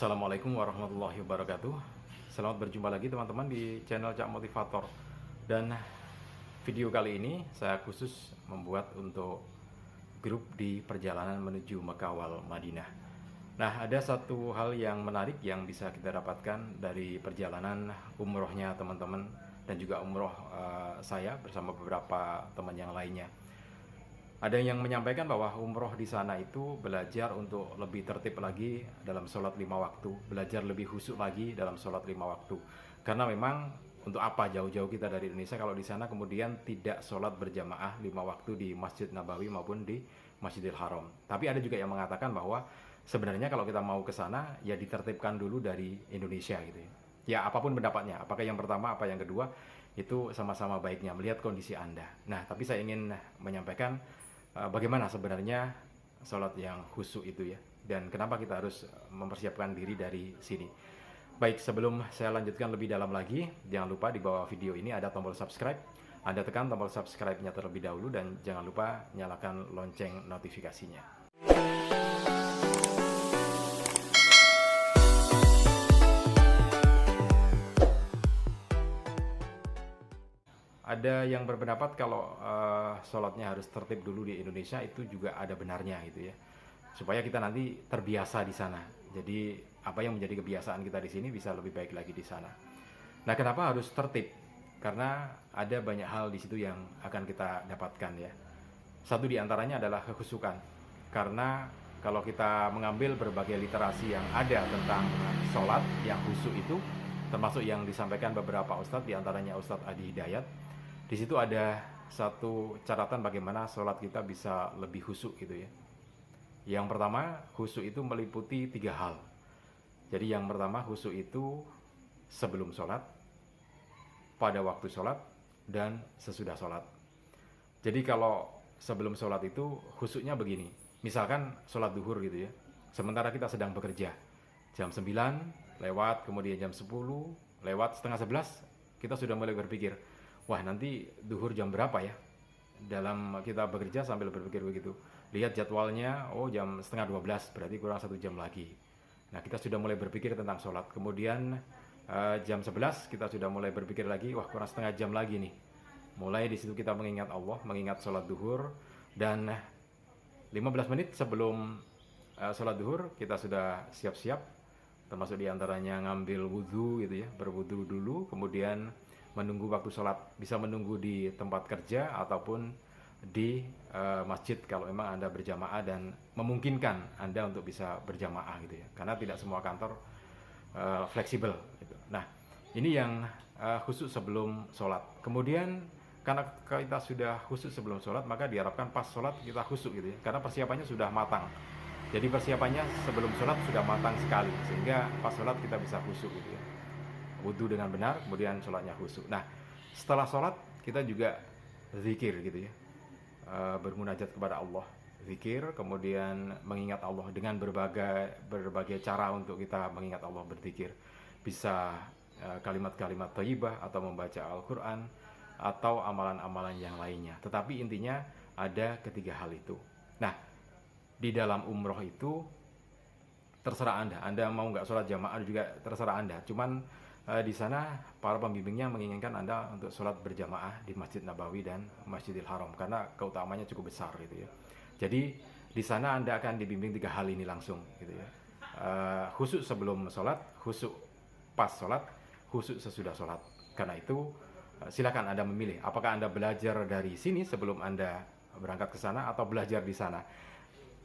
Assalamualaikum warahmatullahi wabarakatuh. Selamat berjumpa lagi teman-teman di channel Cak Motivator. Dan video kali ini saya khusus membuat untuk grup di perjalanan menuju Mekah wal Madinah. Nah, ada satu hal yang menarik yang bisa kita dapatkan dari perjalanan umrohnya teman-teman dan juga umroh saya bersama beberapa teman yang lainnya. Ada yang menyampaikan bahwa umroh di sana itu belajar untuk lebih tertib lagi dalam sholat 5 waktu, belajar lebih khusyuk lagi dalam sholat 5 waktu. Karena memang untuk apa jauh-jauh kita dari Indonesia kalau di sana kemudian tidak sholat berjamaah 5 waktu di Masjid Nabawi maupun di Masjidil Haram. Tapi ada juga yang mengatakan bahwa sebenarnya kalau kita mau ke sana ya ditertibkan dulu dari Indonesia gitu ya. Ya apapun pendapatnya, apakah yang pertama apa yang kedua itu sama-sama baiknya melihat kondisi Anda. Nah, tapi saya ingin menyampaikan bagaimana sebenarnya sholat yang khusyuk itu ya, dan kenapa kita harus mempersiapkan diri dari sini. Baik, sebelum saya lanjutkan lebih dalam lagi, jangan lupa di bawah video ini ada tombol subscribe. Anda tekan tombol subscribe-nya terlebih dahulu dan jangan lupa nyalakan lonceng notifikasinya. Ada yang berpendapat kalau sholatnya harus tertib dulu di Indonesia, itu juga ada benarnya gitu ya, supaya kita nanti terbiasa di sana. Jadi apa yang menjadi kebiasaan kita di sini bisa lebih baik lagi di sana. Nah, kenapa harus tertib? Karena ada banyak hal di situ yang akan kita dapatkan ya. Satu di antaranya adalah kekhusyukan. Karena kalau kita mengambil berbagai literasi yang ada tentang sholat yang khusyuk itu, termasuk yang disampaikan beberapa ustadz, di antaranya Ustadz Adi Hidayat. Di situ ada satu catatan bagaimana sholat kita bisa lebih khusyuk gitu ya. Yang pertama, khusyuk itu meliputi 3 hal. Jadi yang pertama, khusyuk itu sebelum sholat, pada waktu sholat, dan sesudah sholat. Jadi kalau sebelum sholat itu khusyuknya begini. Misalkan sholat duhur gitu ya, sementara kita sedang bekerja, jam 9 lewat, kemudian jam 10 lewat, setengah 11 kita sudah mulai berpikir, wah nanti duhur jam berapa ya? Dalam kita bekerja sambil berpikir begitu. Lihat jadwalnya, oh jam setengah 12, berarti kurang 1 jam lagi. Nah, kita sudah mulai berpikir tentang sholat. Kemudian jam 11 kita sudah mulai berpikir lagi, wah kurang setengah jam lagi nih. Mulai di situ kita mengingat Allah, mengingat sholat duhur. Dan 15 menit sebelum sholat duhur kita sudah siap-siap, termasuk diantaranya ngambil wudhu gitu ya, berwudhu dulu, kemudian menunggu waktu sholat, bisa menunggu di tempat kerja ataupun di masjid kalau memang Anda berjamaah dan memungkinkan Anda untuk bisa berjamaah gitu ya, karena tidak semua kantor fleksibel gitu. Nah, ini yang khusyuk sebelum sholat. Kemudian karena kita sudah khusyuk sebelum sholat, maka diharapkan pas sholat kita khusyuk gitu ya, karena persiapannya sudah matang. Jadi persiapannya sebelum sholat sudah matang sekali, sehingga pas sholat kita bisa khusyuk gitu ya, wudhu dengan benar, kemudian sholatnya khusyuk. Nah, setelah sholat kita juga zikir gitu ya, bermunajat kepada Allah, zikir, kemudian mengingat Allah dengan berbagai cara untuk kita mengingat Allah, berzikir. Bisa kalimat-kalimat thayyibah atau membaca Al-Quran atau amalan-amalan yang lainnya. Tetapi intinya ada ketiga hal itu. Nah, di dalam umroh itu terserah Anda mau nggak sholat jamaah juga terserah Anda. Cuman di sana para pembimbingnya menginginkan Anda untuk sholat berjamaah di Masjid Nabawi dan Masjidil Haram karena keutamanya cukup besar gitu ya. Jadi di sana Anda akan dibimbing 3 hal ini langsung gitu ya. Khusyuk sebelum sholat, khusyuk pas sholat, khusyuk sesudah sholat. Karena itu silakan Anda memilih apakah Anda belajar dari sini sebelum Anda berangkat ke sana atau belajar di sana.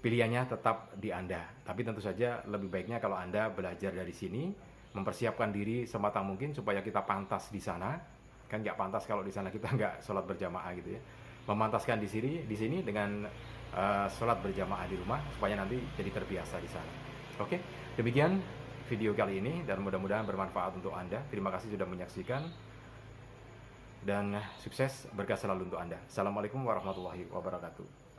Pilihannya tetap di Anda. Tapi tentu saja lebih baiknya kalau Anda belajar dari sini, mempersiapkan diri sematang mungkin supaya kita pantas di sana. Kan nggak pantas kalau di sana kita nggak sholat berjamaah gitu ya. Memantaskan di sini dengan sholat berjamaah di rumah supaya nanti jadi terbiasa di sana. Oke, demikian video kali ini dan mudah-mudahan bermanfaat untuk Anda. Terima kasih sudah menyaksikan dan sukses berkah selalu untuk Anda. Assalamualaikum warahmatullahi wabarakatuh.